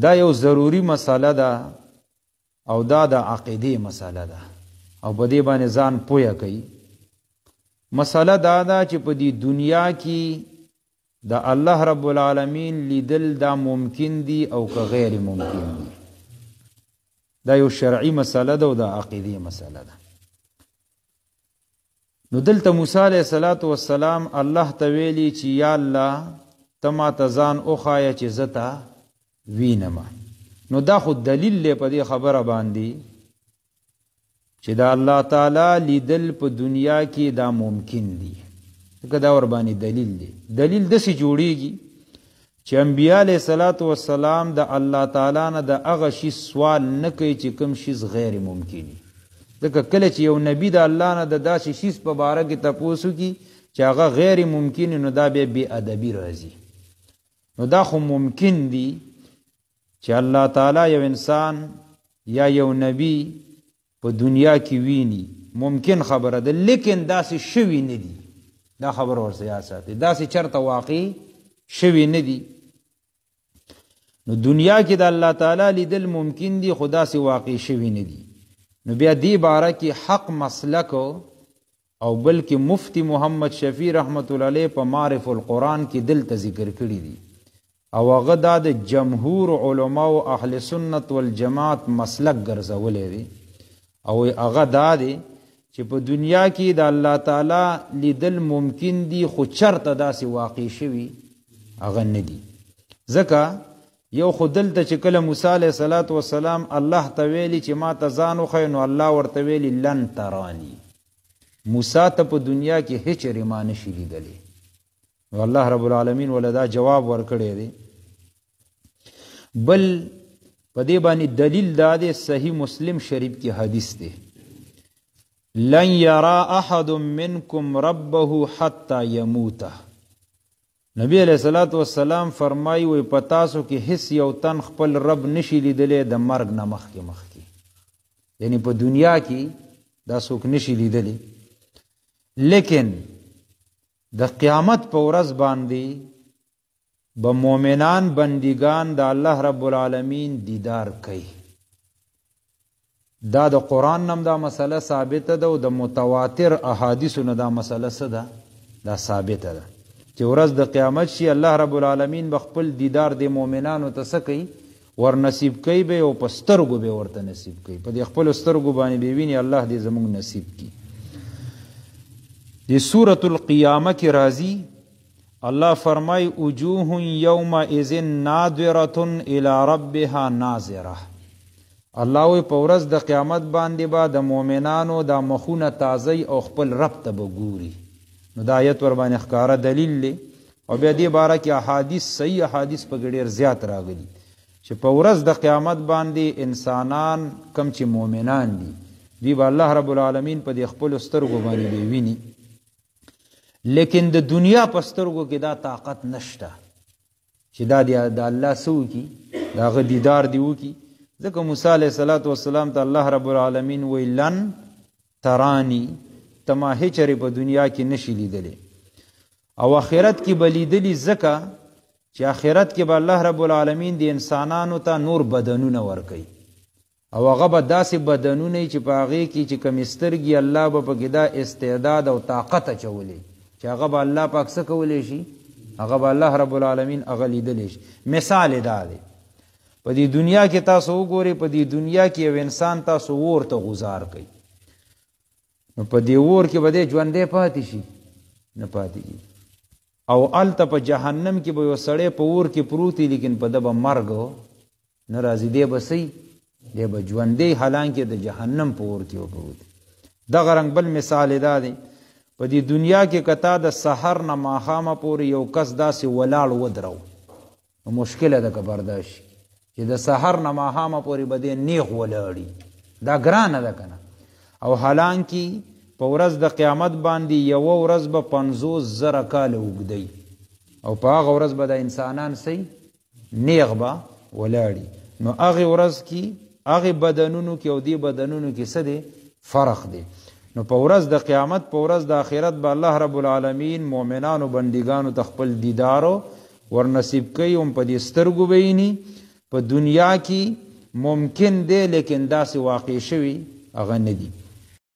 دا یو ضروری مسله ده او دا د عقیدې مسله ده او په دې باندې ځان پوهه کوي. مسله دا ده چې په دې دنیا کې د الله رب العالمین لیدل دا ممکن دي او که غیر ممکن دي. دا یو شرعي مسله ده او دا عقیدې مسله ده. نو دلته موسی علیه السلام الله ته ویلي چې یا الله ته ماته ځان وښایه چې زه تا وینم. نو دا خو دلیل دی په دې خبره باندې چې دا الله تعالی لیدل په دنیا کې دا ممکن دي. که دا ور باندې دلیل دی. دلیل داسې جوړیږي چې انبیاء علیه السلام د الله تعالی نه د هغه شي سوال نه کوي چې کوم شیز غیر ممکن وي. ځکه کله چې یو نبی د الله نه د داسې شیز په باره کې تپوس وکړي چې هغه غیر ممکن نو دا بیا بې ادبي راځي. نو دا خو ممکن دي چې الله تعالی یو انسان یا یو نبی په دنیا کې ویني. ممکن خبره ده لیکن داسې شوي نه دي. دا خبر ورسې یاد ساتي. داسې چرته واقع شوي نه دي. نو دنیا کې د الله تعالی لیدل ممکن دي خو داسې واقع شوي نه دي. نو بیا دې باره کې حق مسلک او بلکې مفتی محمد شفیع رحمت الله علیه په معرف القرآن کې دلته ذکر کړي دي او هغه دا د جمهور علما او اهل سنت والجماعت مسلک ګرځولې دي او هغه دا دی چې په دنیا کې د الله تعالی لیدل ممکن دي خو چرته داسې واقع شوي هغه نه دي. ځکه یو خو دلته چې کله موسی علیه السلام الله ته ویلي چې ما ته ځان وښیه نو الله ورته ویلي لن ترانی. موسی ته په دنیا کې هیڅ چېرې ما نشي لیدلی. نو الله رب العالمین ولدا جواب ورکړی دی. بل په دې باندې دلیل دا دی صحیح مسلم شریف کې حدیث دی لن یرا احد منکم ربه حتی یموته. نبی علیہ السلام فرمایي وي په تاسو کې هیڅ یو تن خپل رب نشي لیدلی د مرګ نه مخکې. یعنی په دنیا کې دا څوک نشي لیدلی لیکن د قیامت په ورځ باندې به مؤمنان بندگان د الله رب العالمین دیدار کوي. دا د قرآن نم دا مسله ثابته ده او د متواتر احادیثو نه دا مسله څه ده دا ثابته ده چې ورځ د قیامت شي الله رب العالمین به خپل دیدار د مؤمنانو ته څه کوي ور نصیب کوي به او په سترګو به ورته نصیب کوي. په دې خپل سترګو باندې به ویني. الله دې زموږ نصیب کړي. د سورۃ القیامه کې راځي الله فرمای وجوه یومئذ ناظرة الی ربها ناظره. الله وی په ورځ د قیامت باندې به د مؤمنانو د مخونه تازه او خپل رب ته به ګوري. نو دا آیت ور باندې ښکاره دلیل دی او بیا دې باره کې احادیث صحیح احادیث په ډېر زیات راغلي چې په ورځ د قیامت باندې انسانان کم چې مؤمنان دي دوی به الله رب العالمین په دې خپلو سترګو باندې به ویني. لیکن د دنیا په سترګو کې دا طاقت نشته چې دا د الله څه وکړي د هغه دیدار دې وکړي. ځکه موسی علیه السلام ته الله رب العالمین وی لن ترانی ته ما هیڅ چېرې په دنیا کې نشي لیدلی او آخرت کې به لیدلي ځکه چې آخرت کې به الله رب العالمین د انسانانو ته نور بدنونه ورکوي او هغه به داسې بدنونه چې په هغې کې چې کومې سترګې الله به پکې دا استعداد او طاقت اچولی چې هغه به الله پاک څه کولی شي هغه به الله رب العالمین هغه لیدلی شي. مثال دا دی په دې دنیا کې تاسو وګورئ په دې دنیا کې یو انسان تاسو اور ته غوزار کوي نو په دې اور کې به دی ژوندی پاتې شي نه پاتې کېږي. او هلته په جهنم کې به یو سړی په اور کې پروت وي لیکن په ده به مرګ نه راځي. دی به څه دی به ژوندی حالانکې د جهنم په اور کې پروت وي. دغه رنګ بل مثال دا دی په دې دنیا کې که تا د سحر نه ماښامه پورې یو کس داسې ولاړ ودرو نو مشکله ده که برداشت شي چې د سحر نه ماښامه پورې به دی نیغ ولاړي. دا ګرانه ده که نه. او حالانکې په ورځ د قیامت باندې یوه ورځ به 50,000 کاله اوږدی او په هغه ورځ به د انسانان څه نیغ به ولاړي. نو هغې ورځ کې هغې بدنونو کې او دې بدنونو کې څه دی فرق دی. نو په ورځ د قیامت په ورځ د آخرت به الله رب العالمین مؤمنانو بندگانو ته خپل دیدارو ور نصیب کوي. هم په دې سترګو به ویني په دنیا کې ممکن دی لیکن داسې واقع شوي هغه نه دي